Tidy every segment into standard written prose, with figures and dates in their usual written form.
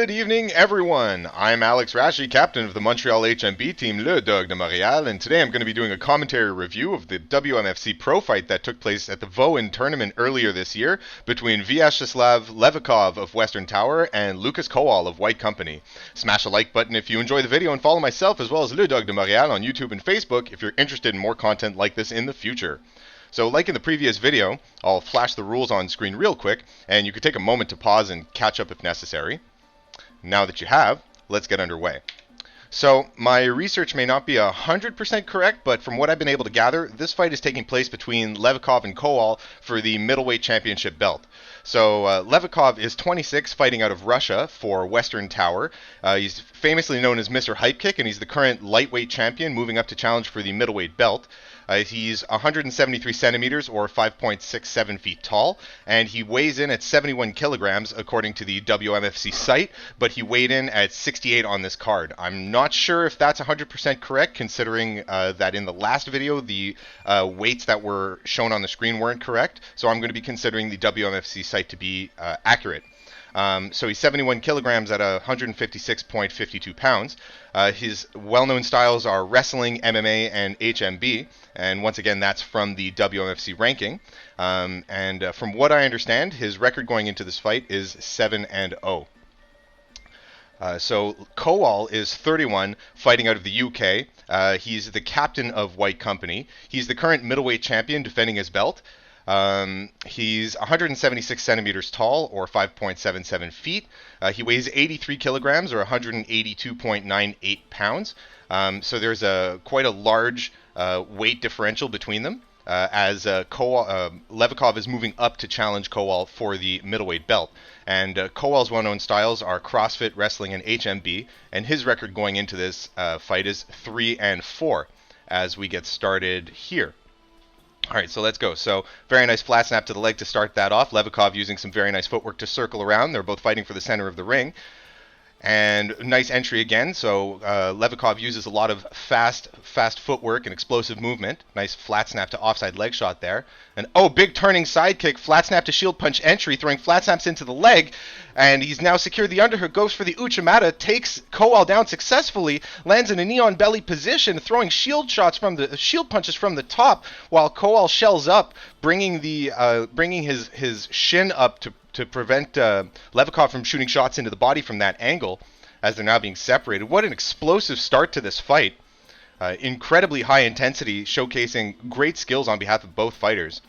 Good evening, everyone. I'm Alex Rashi, captain of the Montreal HMB team, Le Dogue de Montreal, and today I'm going to be doing a commentary review of the WMFC pro fight that took place at the VOIN tournament earlier this year between Vyacheslav Levakov of Western Tower and Lukas Kowal of White Company. Smash a like button if you enjoy the video and follow myself as well as Le Dogue de Montreal on YouTube and Facebook if you're interested in more content like this in the future. So like in the previous video, I'll flash the rules on screen real quick, and you could take a moment to pause and catch up if necessary. Now that you have, let's get underway. So my research may not be 100% correct, but from what I've been able to gather, this fight is taking place between Levakov and Kowal for the middleweight championship belt. So Levakov is 26, fighting out of Russia for Western Tower. He's famously known as Mr. Hype Kick, and he's the current lightweight champion, moving up to challenge for the middleweight belt. He's 173 centimeters or 5.67 feet tall, and he weighs in at 71 kilograms according to the WMFC site, but he weighed in at 68 on this card. I'm not sure if that's 100% correct, considering that in the last video the weights that were shown on the screen weren't correct, so I'm going to be considering the WMFC site to be accurate. So he's 71 kilograms at 156.52 pounds. His well-known styles are wrestling, MMA, and HMB. And once again, that's from the WMFC ranking. From what I understand, his record going into this fight is 7-0. So Kowal is 31, fighting out of the UK. He's the captain of White Company. He's the current middleweight champion, defending his belt. He's 176 centimeters tall, or 5.77 feet. He weighs 83 kilograms, or 182.98 pounds. So there's quite a large weight differential between them, as Levakov is moving up to challenge Kowal for the middleweight belt. And Kowal's well-known styles are CrossFit, wrestling, and HMB, and his record going into this fight is 3-4, as we get started here. All right, so let's go. So very nice flat snap to the leg to start that off. Levakov using some very nice footwork to circle around. They're both fighting for the center of the ring. And nice entry again. So Levakov uses a lot of fast footwork and explosive movement. Nice flat snap to offside leg shot there. And big turning side kick, flat snap to shield punch entry, throwing flat snaps into the leg. And he's now secured the underhook, goes for the Uchimata, takes Kowal down successfully, lands in a knee on belly position, throwing shield punches from the top, while Kowal shells up, bringing his shin up to prevent Levakov from shooting shots into the body from that angle, as they're now being separated. What an explosive start to this fight. Incredibly high intensity, showcasing great skills on behalf of both fighters.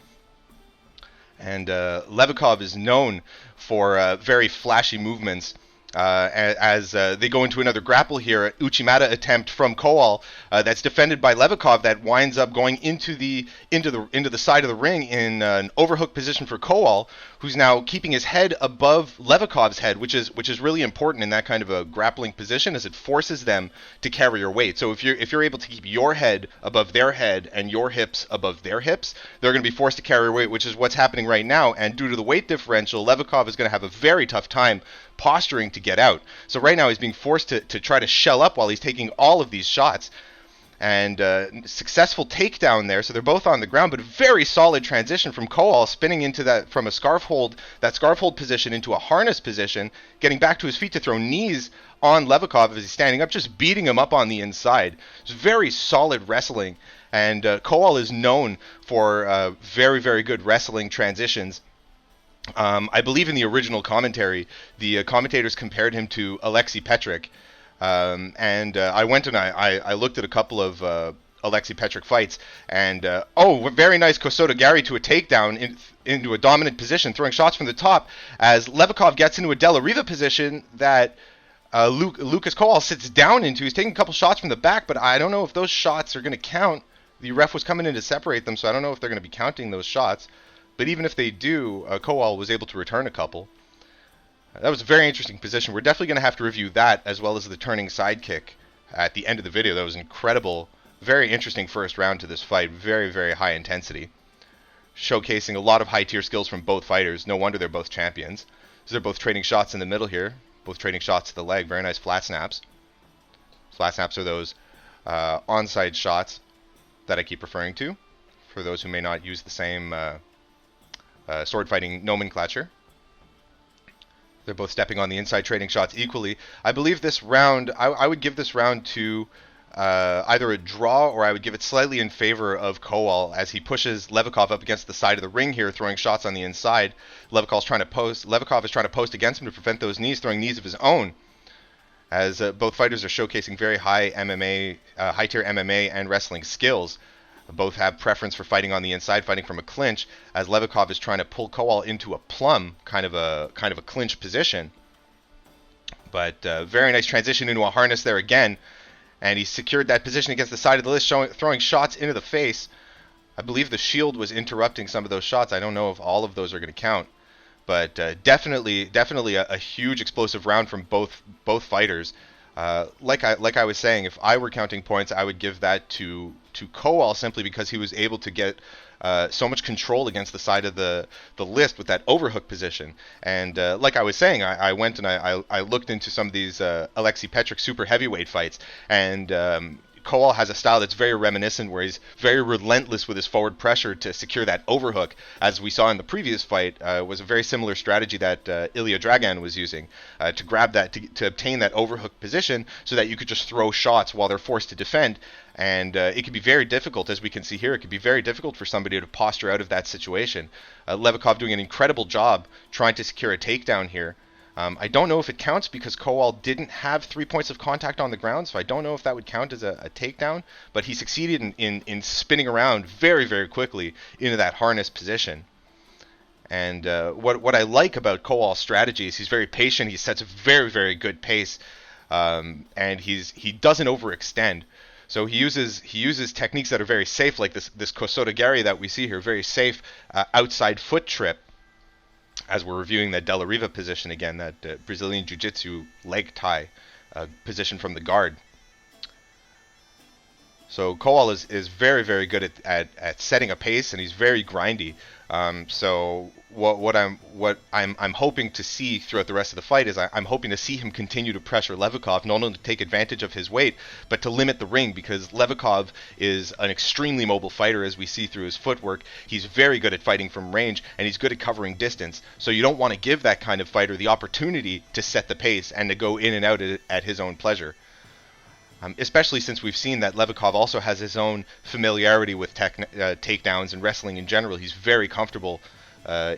And Levakov is known for very flashy movements. As they go into another grapple here, Uchimata attempt from Kowal that's defended by Levakov, that winds up going into the side of the ring in an overhook position for Kowal, who's now keeping his head above Levakov's head, which is really important in that kind of a grappling position, as it forces them to carry your weight. So if you're able to keep your head above their head and your hips above their hips, they're going to be forced to carry your weight, which is what's happening right now. And due to the weight differential, Levakov is going to have a very tough time posturing to get out. So right now he's being forced to try to shell up while he's taking all of these shots. And successful takedown there. So they're both on the ground, but a very solid transition from Kowal, spinning into that from a scarf hold position into a harness position, getting back to his feet to throw knees on Levakov as he's standing up, just beating him up on the inside. It's very solid wrestling, and Kowal is known for very, very good wrestling transitions. I believe in the original commentary, the commentators compared him to Alexei Petrick. I went and I looked at a couple of Alexei Petrick fights, and very nice Kosoda Gari to a takedown into a dominant position, throwing shots from the top as Levakov gets into a De La Riva position that Lukas Kowal sits down into. He's taking a couple shots from the back, but I don't know if those shots are going to count. The ref was coming in to separate them, so I don't know if they're going to be counting those shots. But even if they do, Kowal was able to return a couple. That was a very interesting position. We're definitely going to have to review that, as well as the turning side kick at the end of the video. That was incredible. Very interesting first round to this fight. Very, very high intensity. Showcasing a lot of high-tier skills from both fighters. No wonder they're both champions. So they're both trading shots in the middle here. Both trading shots to the leg. Very nice flat snaps. Flat snaps are those onside shots that I keep referring to, for those who may not use the same sword fighting nomenclature. They're both stepping on the inside, trading shots equally. I believe this round, I would give this round to either a draw, or I would give it slightly in favor of Kowal as he pushes Levakov up against the side of the ring here, throwing shots on the inside. Levakov is trying to post against him to prevent those knees, throwing knees of his own. As both fighters are showcasing very high MMA, high-tier MMA and wrestling skills. Both have preference for fighting on the inside, fighting from a clinch, as Levakov is trying to pull Kowal into a plum, kind of a clinch position. But very nice transition into a harness there again, and he secured that position against the side of the list, throwing shots into the face. I believe the shield was interrupting some of those shots. I don't know if all of those are going to count. But definitely a huge explosive round from both fighters. Like I was saying, if I were counting points, I would give that to Kowal simply because he was able to get so much control against the side of the list with that overhook position. And like I was saying, I went and I looked into some of these Alexei Petrick super heavyweight fights, and Kowal has a style that's very reminiscent, where he's very relentless with his forward pressure to secure that overhook. As we saw in the previous fight, was a very similar strategy that Ilya Dragan was using to grab that, to obtain that overhook position, so that you could just throw shots while they're forced to defend. And it can be very difficult, as we can see here. It can be very difficult for somebody to posture out of that situation. Levakov doing an incredible job trying to secure a takedown here. I don't know if it counts because Kowal didn't have 3 points of contact on the ground, so I don't know if that would count as a takedown, but he succeeded in spinning around very, very quickly into that harness position. And what I like about Kowal's strategy is he's very patient. He sets a very, very good pace, and he doesn't overextend. So he uses techniques that are very safe, like this Kosotogari that we see here, very safe outside foot trip, as we're reviewing that De La Riva position again, that Brazilian Jiu-Jitsu leg tie position from the guard. So Kowal is very, very good at setting a pace, and he's very grindy. So what I'm hoping to see throughout the rest of the fight is I'm hoping to see him continue to pressure Levakov, not only to take advantage of his weight, but to limit the ring, because Levakov is an extremely mobile fighter, as we see through his footwork. He's very good at fighting from range, and he's good at covering distance. So you don't want to give that kind of fighter the opportunity to set the pace and to go in and out at his own pleasure. Especially since we've seen that Levakov also has his own familiarity with takedowns and wrestling in general. He's very comfortable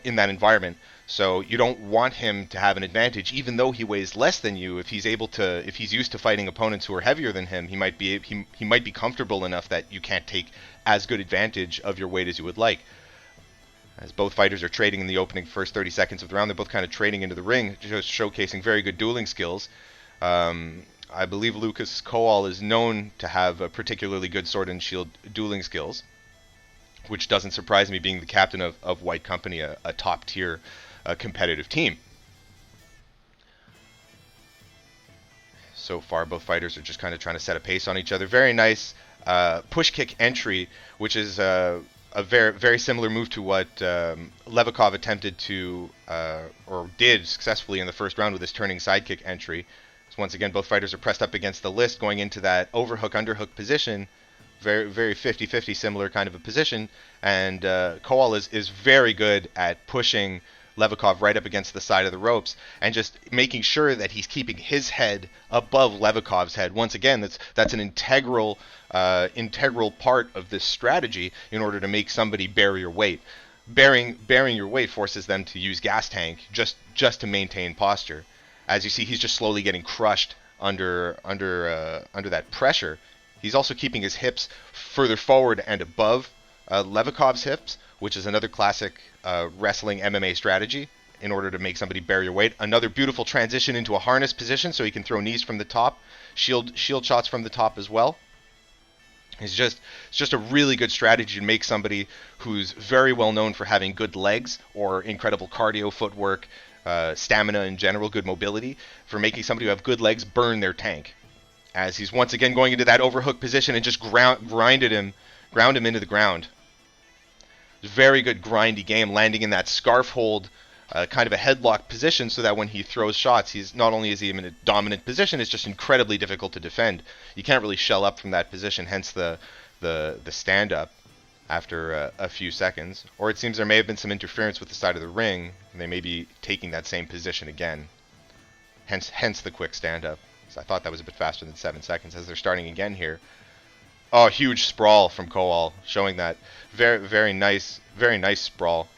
in that environment. So you don't want him to have an advantage, even though he weighs less than you. If he's used to fighting opponents who are heavier than him, he might be comfortable enough that you can't take as good advantage of your weight as you would like. As both fighters are trading in the opening first 30 seconds of the round, they're both kind of trading into the ring, just showcasing very good dueling skills. I believe Lukas Kowal is known to have a particularly good sword and shield dueling skills, which doesn't surprise me, being the captain of White Company, a top-tier competitive team. So far, both fighters are just kind of trying to set a pace on each other. Very nice push kick entry, which is a very, very similar move to what Levakov attempted to, or did successfully in the first round with his turning sidekick entry. So once again, both fighters are pressed up against the list, going into that overhook, underhook position. Very, very 50-50 similar kind of a position. And Kowal is very good at pushing Levakov right up against the side of the ropes and just making sure that he's keeping his head above Levakov's head. Once again, that's an integral part of this strategy in order to make somebody bear your weight. Bearing your weight forces them to use gas tank just to maintain posture. As you see, he's just slowly getting crushed under that pressure. He's also keeping his hips further forward and above Levakov's hips, which is another classic wrestling MMA strategy in order to make somebody bear your weight. Another beautiful transition into a harness position, so he can throw knees from the top, shield shots from the top as well. It's just a really good strategy to make somebody who's very well known for having good legs or incredible cardio footwork, stamina in general, good mobility, for making somebody who have good legs burn their tank. As he's once again going into that overhook position and just ground him into the ground. Very good grindy game, landing in that scarf hold, kind of a headlock position, so that when he throws shots, he's not only is he in a dominant position, it's just incredibly difficult to defend. You can't really shell up from that position, hence the stand up. after a few seconds. Or it seems there may have been some interference with the side of the ring, and they may be taking that same position again. Hence the quick stand-up. So I thought that was a bit faster than 7 seconds as they're starting again here. Oh, huge sprawl from Kowal, showing that very nice sprawl,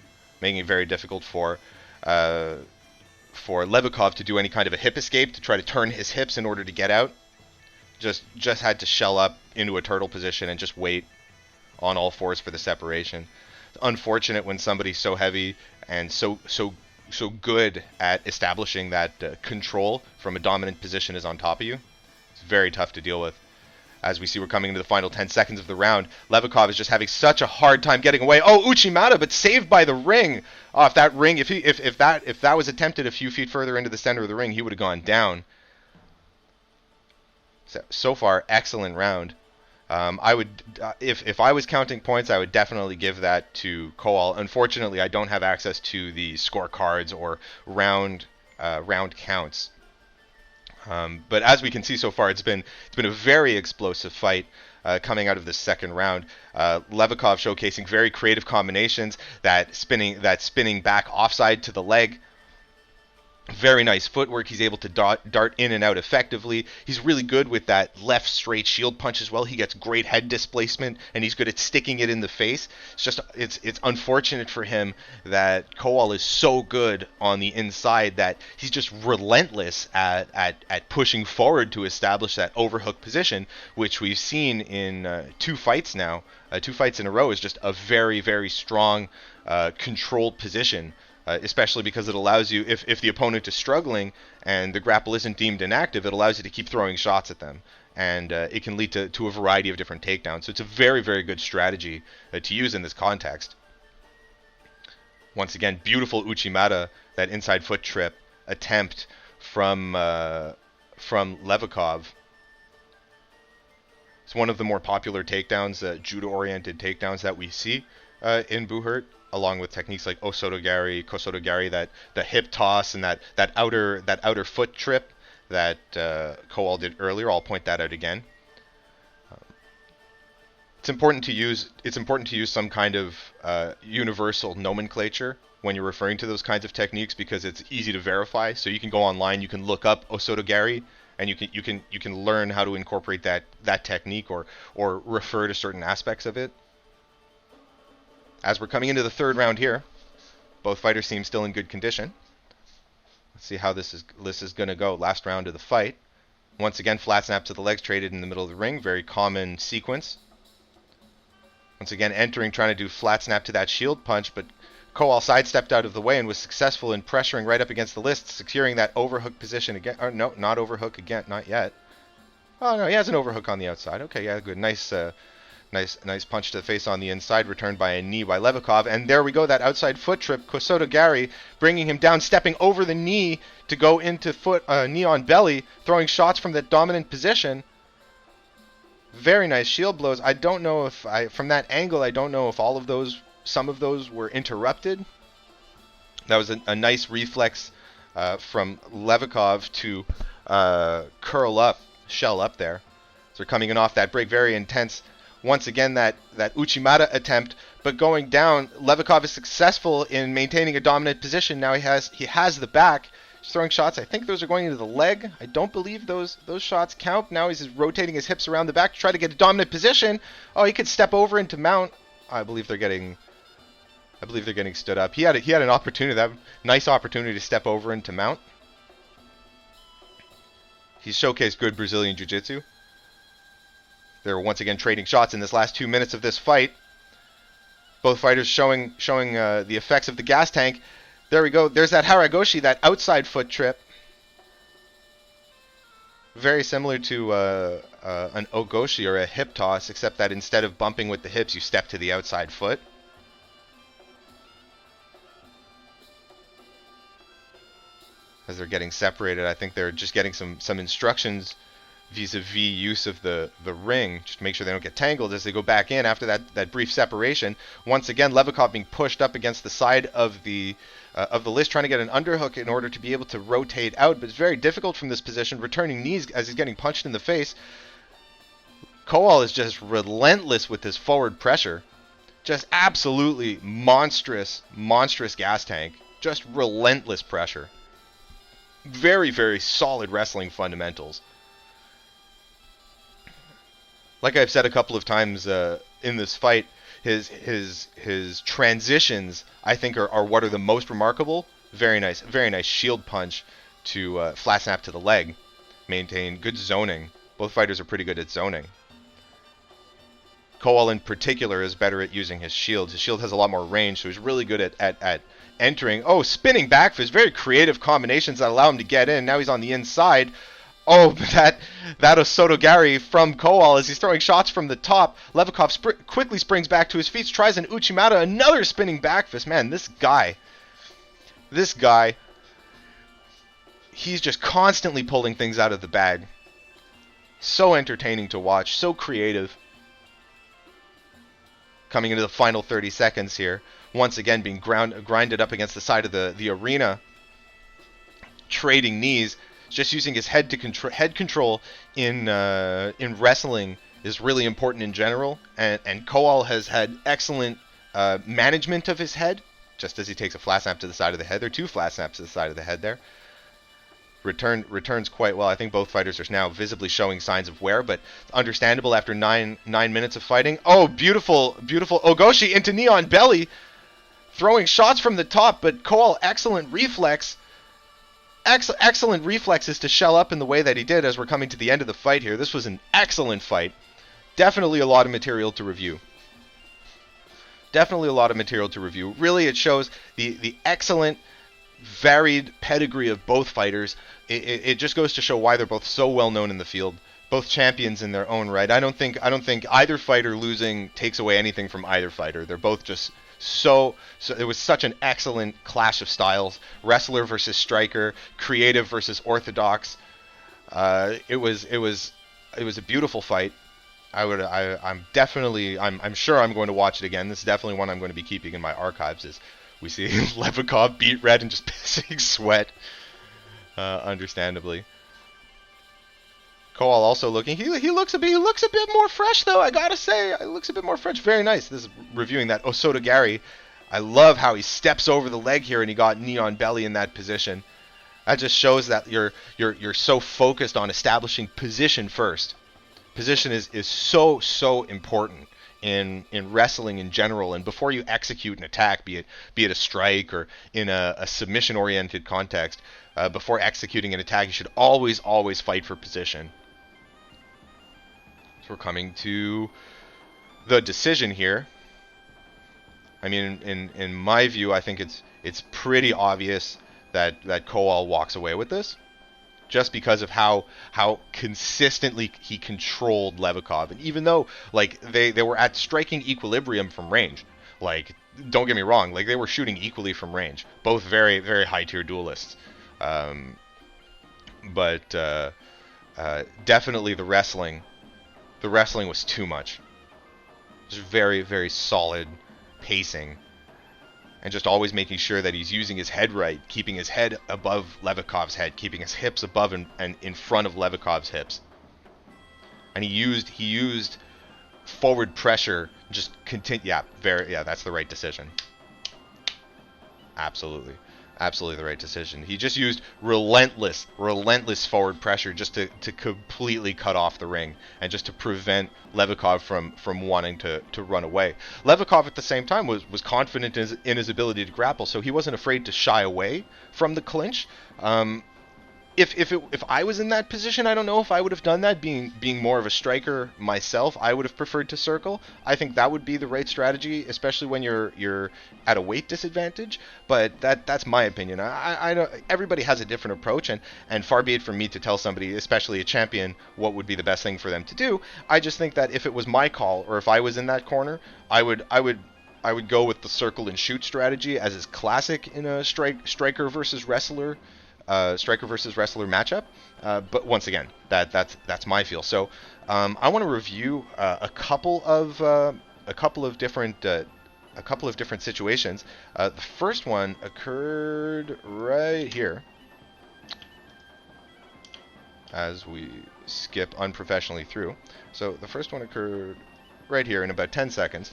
making it very difficult for Levakov to do any kind of a hip escape, to try to turn his hips in order to get out. Just had to shell up into a turtle position and just wait on all fours for the separation. It's unfortunate when somebody's so heavy and so good at establishing that control from a dominant position is on top of you. It's very tough to deal with. As we see, we're coming into the final 10 seconds of the round. Levakov is just having such a hard time getting away. Oh, Uchimata, but saved by the ring. Oh, if that ring, if that was attempted a few feet further into the center of the ring, he would have gone down. So far, excellent round. I would, if I was counting points, I would definitely give that to Kowal. Unfortunately, I don't have access to the scorecards or round counts. But as we can see so far, it's been a very explosive fight coming out of the second round. Levakov showcasing very creative combinations, that spinning back offside to the leg. Very nice footwork. He's able to dart in and out effectively. He's really good with that left straight shield punch as well. He gets great head displacement, and he's good at sticking it in the face. It's unfortunate for him that Kowal is so good on the inside that he's just relentless at pushing forward to establish that overhook position, which we've seen in 2 fights now. 2 fights in a row is just a very strong controlled position. Especially because it allows you, if the opponent is struggling and the grapple isn't deemed inactive, it allows you to keep throwing shots at them. And it can lead to a variety of different takedowns. So it's a very good strategy to use in this context. Once again, beautiful Uchimata, that inside foot trip attempt from Levakov. It's one of the more popular takedowns, judo-oriented takedowns that we see in Buhurt, along with techniques like osotogari, kosotogari, the hip toss, and that outer foot trip that Kowal did earlier. I'll point that out again. It's important to use some kind of universal nomenclature when you're referring to those kinds of techniques, because it's easy to verify. So you can go online, you can look up osotogari, and you can learn how to incorporate that technique or refer to certain aspects of it. As we're coming into the third round here, both fighters seem still in good condition. Let's see how this is going to go. Last round of the fight. Once again, flat snap to the legs traded in the middle of the ring. Very common sequence. Once again, entering, trying to do flat snap to that shield punch, but Kowal sidestepped out of the way and was successful in pressuring right up against the list, securing that overhook position again. Or no, not overhook again, not yet. Oh no, he has an overhook on the outside. Okay, yeah, good. Nice punch to the face on the inside, returned by a knee by Levakov. And there we go, that outside foot trip, Kosotogari, bringing him down, stepping over the knee to go into knee on belly, throwing shots from that dominant position. Very nice shield blows. I don't know if, from that angle, I don't know if some of those were interrupted. That was a nice reflex from Levakov to shell up there. So we're coming in off that break, very intense. Once again, that Uchimata attempt, but going down, Levakov is successful in maintaining a dominant position. Now he has the back. He's throwing shots. I think those are going into the leg. I don't believe those shots count. Now he's rotating his hips around the back to try to get a dominant position. Oh, he could step over into mount. I believe they're getting stood up. He had an opportunity, that nice opportunity to step over into mount. He's showcased good Brazilian Jiu-Jitsu. They're once again trading shots in this last 2 minutes of this fight. Both fighters showing the effects of the gas tank. There we go. There's that Haragoshi, that outside foot trip. Very similar to an Ogoshi or a hip toss, except that instead of bumping with the hips, you step to the outside foot. As they're getting separated, I think they're just getting some instructions vis-a-vis use of the ring, just to make sure they don't get tangled as they go back in after that brief separation. Once again, Levakov being pushed up against the side of the list, trying to get an underhook in order to be able to rotate out, but it's very difficult from this position, returning knees as he's getting punched in the face. Kowal is just relentless with his forward pressure. Just absolutely monstrous, monstrous gas tank. Just relentless pressure. Very, very solid wrestling fundamentals. Like I've said a couple of times in this fight, his transitions, I think, are what are the most remarkable. Very nice shield punch to flat snap to the leg. Maintain good zoning. Both fighters are pretty good at zoning. Kowal in particular is better at using his shield. His shield has a lot more range, so he's really good at entering. Oh, spinning back fist. Very creative combinations that allow him to get in. Now he's on the inside. Oh, that Osotogari from Kowal as he's throwing shots from the top. Levakov quickly springs back to his feet, tries an Uchimata, another spinning back fist. Man, this guy, he's just constantly pulling things out of the bag. So entertaining to watch, so creative. Coming into the final 30 seconds here. Once again being grinded up against the side of the arena. Trading knees. Just using his head control in wrestling is really important in general. And Kowal has had excellent management of his head. Just as he takes a flat snap to the side of the head. There are 2 flat snaps to the side of the head there. Returns quite well. I think both fighters are now visibly showing signs of wear, but understandable after 9 minutes of fighting. Oh, beautiful Ogoshi into knee on belly, throwing shots from the top, but Kowal excellent reflexes to shell up in the way that he did as we're coming to the end of the fight here. This was an excellent fight. Definitely a lot of material to review. Really, it shows the excellent varied pedigree of both fighters. It just goes to show why they're both so well known in the field, both champions in their own right. I don't think either fighter losing takes away anything from either fighter. They're both just so it was such an excellent clash of styles, wrestler versus striker, creative versus orthodox. It was a beautiful fight. I'm sure I'm going to watch it again. This is definitely one I'm going to be keeping in my archives. Is we see Levakov beat red and just pissing sweat, understandably. Kowal also looking. He looks a bit more fresh though. I gotta say, he looks a bit more fresh. Very nice. This is reviewing that Osotogari. I love how he steps over the leg here and he got knee on belly in that position. That just shows that you're so focused on establishing position first. Position is so important in wrestling in general, and before you execute an attack, be it a strike or in a submission oriented context, before executing an attack, you should always fight for position. So we're coming to the decision here. I mean, in my view, I think it's pretty obvious that Kowal walks away with this, just because of how consistently he controlled Levakov. And even though like they were at striking equilibrium from range, like don't get me wrong, like they were shooting equally from range, both very, very high tier duelists. But definitely the wrestling was too much. Just very, very solid pacing. And just always making sure that he's using his head right, keeping his head above Levakov's head, keeping his hips above and in front of Levakov's hips. And he used forward pressure. Just continue. Yeah, that's the right decision. Absolutely the right decision. He just used relentless forward pressure just to completely cut off the ring and just to prevent Levakov from wanting to run away. Levakov at the same time was confident in his ability to grapple, so he wasn't afraid to shy away from the clinch. If I was in that position, I don't know if I would have done that. Being more of a striker myself, I would have preferred to circle. I think that would be the right strategy, especially when you're at a weight disadvantage. But that's my opinion. I don't, everybody has a different approach, and far be it from me to tell somebody, especially a champion, what would be the best thing for them to do. I just think that if it was my call, or if I was in that corner, I would go with the circle and shoot strategy, as is classic in a striker versus wrestler matchup, but once again, that's my feel. So I want to review a couple of different situations. The first one occurred right here, as we skip unprofessionally through. So the first one occurred right here in about 10 seconds.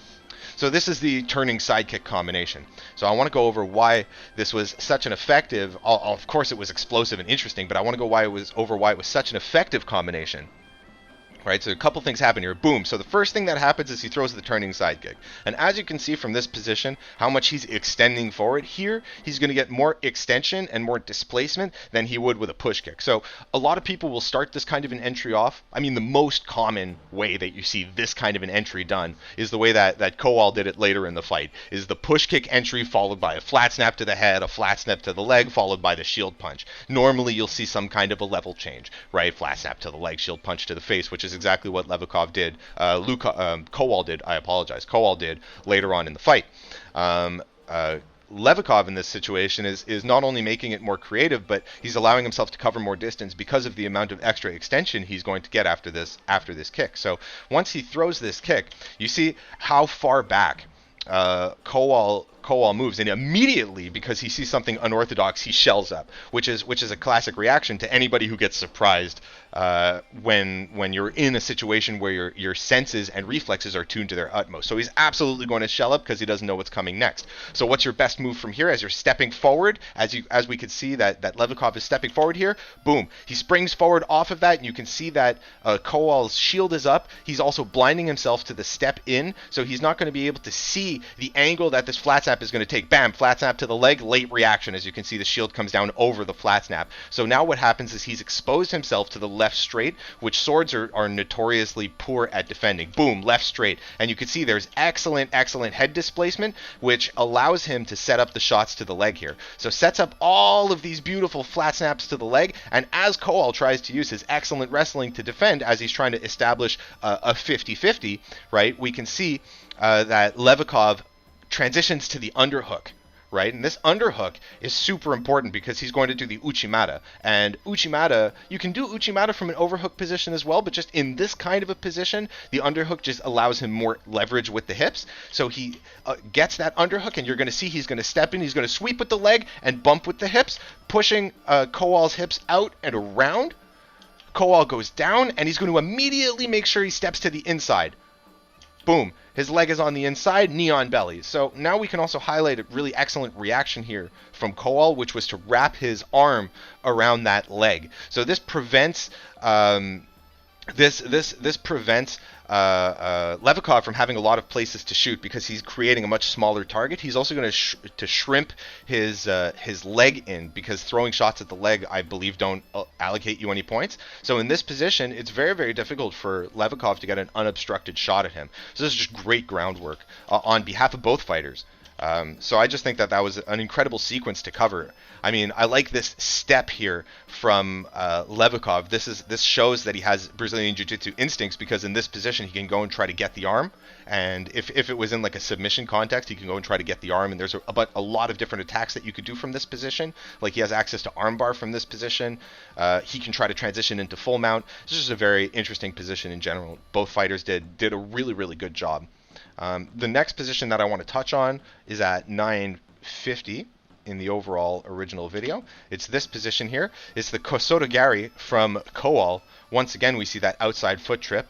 So this is the turning sidekick combination. So I want to go over why this was such an effective, of course it was explosive and interesting, but I want to go why it was such an effective combination. Right, so a couple things happen here. Boom. So the first thing that happens is he throws the turning sidekick. And as you can see from this position, how much he's extending forward here, he's going to get more extension and more displacement than he would with a push kick. So a lot of people will start this kind of an entry off. I mean, the most common way that you see this kind of an entry done is the way that Kowal did it later in the fight, is the push kick entry followed by a flat snap to the head, a flat snap to the leg, followed by the shield punch. Normally you'll see some kind of a level change, right? Flat snap to the leg, shield punch to the face, which is exactly what Levakov did. Kowal did. I apologize. Kowal did later on in the fight. Levakov in this situation is not only making it more creative, but he's allowing himself to cover more distance because of the amount of extra extension he's going to get after this kick. So once he throws this kick, you see how far back Kowal moves, and immediately, because he sees something unorthodox, he shells up, which is a classic reaction to anybody who gets surprised when you're in a situation where your senses and reflexes are tuned to their utmost. So he's absolutely going to shell up because he doesn't know what's coming next. So what's your best move from here as you're stepping forward? As we could see that Levakov is stepping forward here. Boom, he springs forward off of that, and you can see that Kowal's shield is up. He's also blinding himself to the step in, so he's not going to be able to see the angle that this flat snap is going to take. Bam, flat snap to the leg, late reaction. As you can see, the shield comes down over the flat snap. So now what happens is he's exposed himself to the left straight, which swords are notoriously poor at defending. Boom, left straight. And you can see there's excellent head displacement, which allows him to set up the shots to the leg here. So sets up all of these beautiful flat snaps to the leg, and as Kowal tries to use his excellent wrestling to defend, as he's trying to establish a 50-50, right, we can see that Levakov transitions to the underhook, right? And this underhook is super important because he's going to do the Uchimata. And Uchimata, you can do Uchimata from an overhook position as well, but just in this kind of a position, the underhook just allows him more leverage with the hips. So he gets that underhook, and you're going to see he's going to step in, he's going to sweep with the leg and bump with the hips, pushing Kowal's hips out and around. Kowal goes down, and he's going to immediately make sure he steps to the inside. Boom. His leg is on the inside, knee on belly. So now we can also highlight a really excellent reaction here from Kowal, which was to wrap his arm around that leg. So this prevents Levakov from having a lot of places to shoot because he's creating a much smaller target. He's also going to shrimp his leg in, because throwing shots at the leg, I believe, don't allocate you any points. So in this position, it's very, very difficult for Levakov to get an unobstructed shot at him. So this is just great groundwork on behalf of both fighters. So I just think that was an incredible sequence to cover. I mean, I like this step here from Levakov. This shows that he has Brazilian Jiu-Jitsu instincts, because in this position he can go and try to get the arm. And if it was in like a submission context, he can go and try to get the arm. And there's a lot of different attacks that you could do from this position. Like he has access to armbar from this position. He can try to transition into full mount. This is just a very interesting position in general. Both fighters did a really, really good job. The next position that I want to touch on is at 950 in the overall original video. It's this position here. It's the Kosotogari from Kowal. Once again, we see that outside foot trip.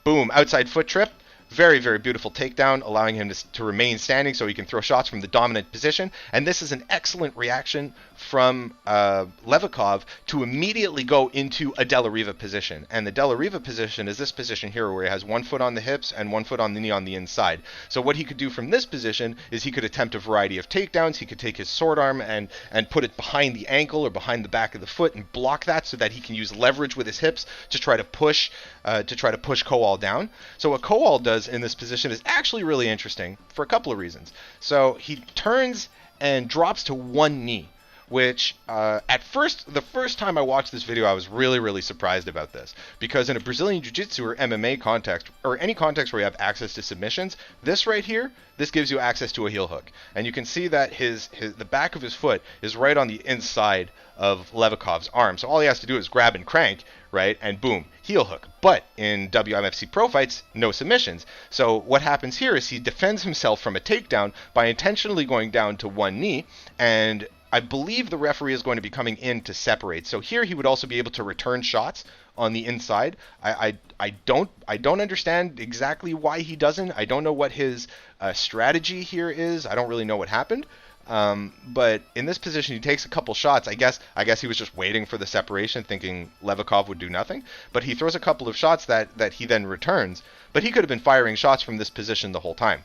Boom, outside foot trip. Very, very beautiful takedown, allowing him to remain standing so he can throw shots from the dominant position. And this is an excellent reaction from Levakov to immediately go into a De La Riva position. And the De La Riva position is this position here, where he has 1 foot on the hips and 1 foot on the knee on the inside. So what he could do from this position is he could attempt a variety of takedowns. He could take his sword arm and put it behind the ankle or behind the back of the foot and block that, so that he can use leverage with his hips to try to push Kowal down. So what Kowal does in this position is actually really interesting for a couple of reasons. So he turns and drops to one knee, which the first time I watched this video, I was really, really surprised about this, because in a Brazilian Jiu-Jitsu or MMA context, or any context where you have access to submissions, this right here, this gives you access to a heel hook. And you can see that the back of his foot is right on the inside of Levakov's arm. So all he has to do is grab and crank, right? And boom, heel hook. But in WMFC Pro fights, no submissions. So what happens here is he defends himself from a takedown by intentionally going down to one knee and I believe the referee is going to be coming in to separate. So here he would also be able to return shots on the inside. I don't understand exactly why he doesn't. I don't know what his strategy here is. I don't really know what happened. But in this position, he takes a couple shots. I guess he was just waiting for the separation, thinking Levakov would do nothing. But he throws a couple of shots that he then returns. But he could have been firing shots from this position the whole time.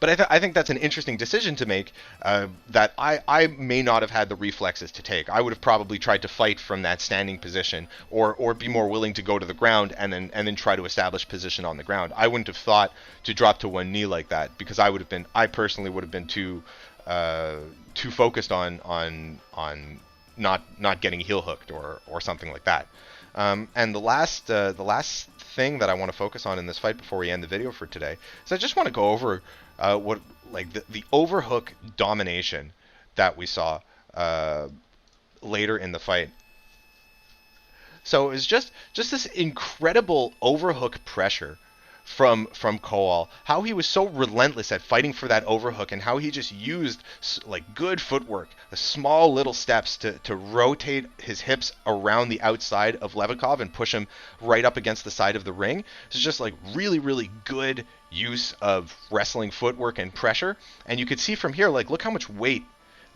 But I think that's an interesting decision to make that I may not have had the reflexes to take. I would have probably tried to fight from that standing position or be more willing to go to the ground and then try to establish position on the ground. I wouldn't have thought to drop to one knee like that because I personally would have been too focused on not getting heel hooked or something like that. And the last thing that I want to focus on in this fight before we end the video for today is I just want to go over what the overhook domination that we saw later in the fight. So it was just this incredible overhook pressure from Kowal, how he was so relentless at fighting for that overhook, and how he just used like good footwork, the small little steps to rotate his hips around the outside of Levakov and push him right up against the side of the ring. It's just like really, really good use of wrestling footwork and pressure. And you could see from here, like, look how much weight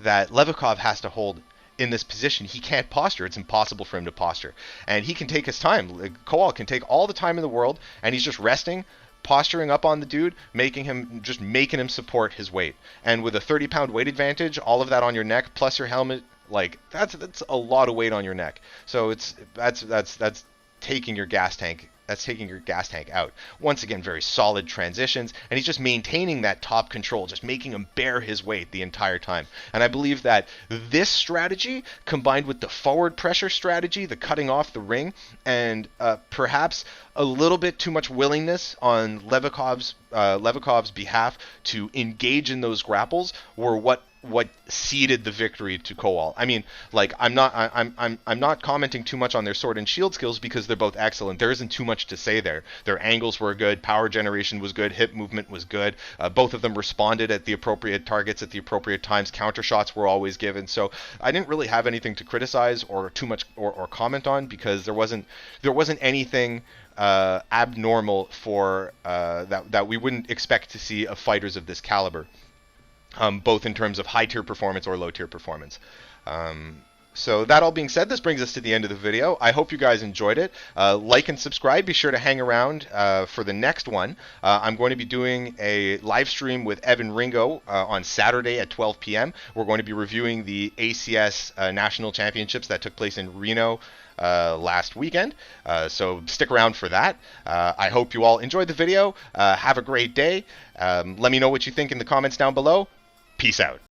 that Levakov has to hold in this position. He can't posture. It's impossible for him to posture. And he can take his time. Kowal can take all the time in the world, and he's just resting, posturing up on the dude, making him support his weight. And with a 30-pound weight advantage, all of that on your neck, plus your helmet, like, that's a lot of weight on your neck. So that's taking your gas tank. That's taking your gas tank out. Once again, very solid transitions, and he's just maintaining that top control, just making him bear his weight the entire time. And I believe that this strategy, combined with the forward pressure strategy, the cutting off the ring, and perhaps a little bit too much willingness on Levakov's behalf to engage in those grapples, were what ceded the victory to Kowal. I mean, like, I'm not commenting too much on their sword and shield skills because they're both excellent. There isn't too much to say there. Their angles were good, power generation was good, hip movement was good. Both of them responded at the appropriate targets at the appropriate times. Counter shots were always given. So I didn't really have anything to criticize or too much or comment on, because there wasn't anything abnormal for that we wouldn't expect to see of fighters of this caliber. Both in terms of high-tier performance or low-tier performance. So that all being said, this brings us to the end of the video. I hope you guys enjoyed it. Like and subscribe. Be sure to hang around for the next one. I'm going to be doing a live stream with Evan Ringo on Saturday at 12 p.m. We're going to be reviewing the ACS National Championships that took place in Reno last weekend. So stick around for that. I hope you all enjoyed the video. Have a great day. Let me know what you think in the comments down below. Peace out.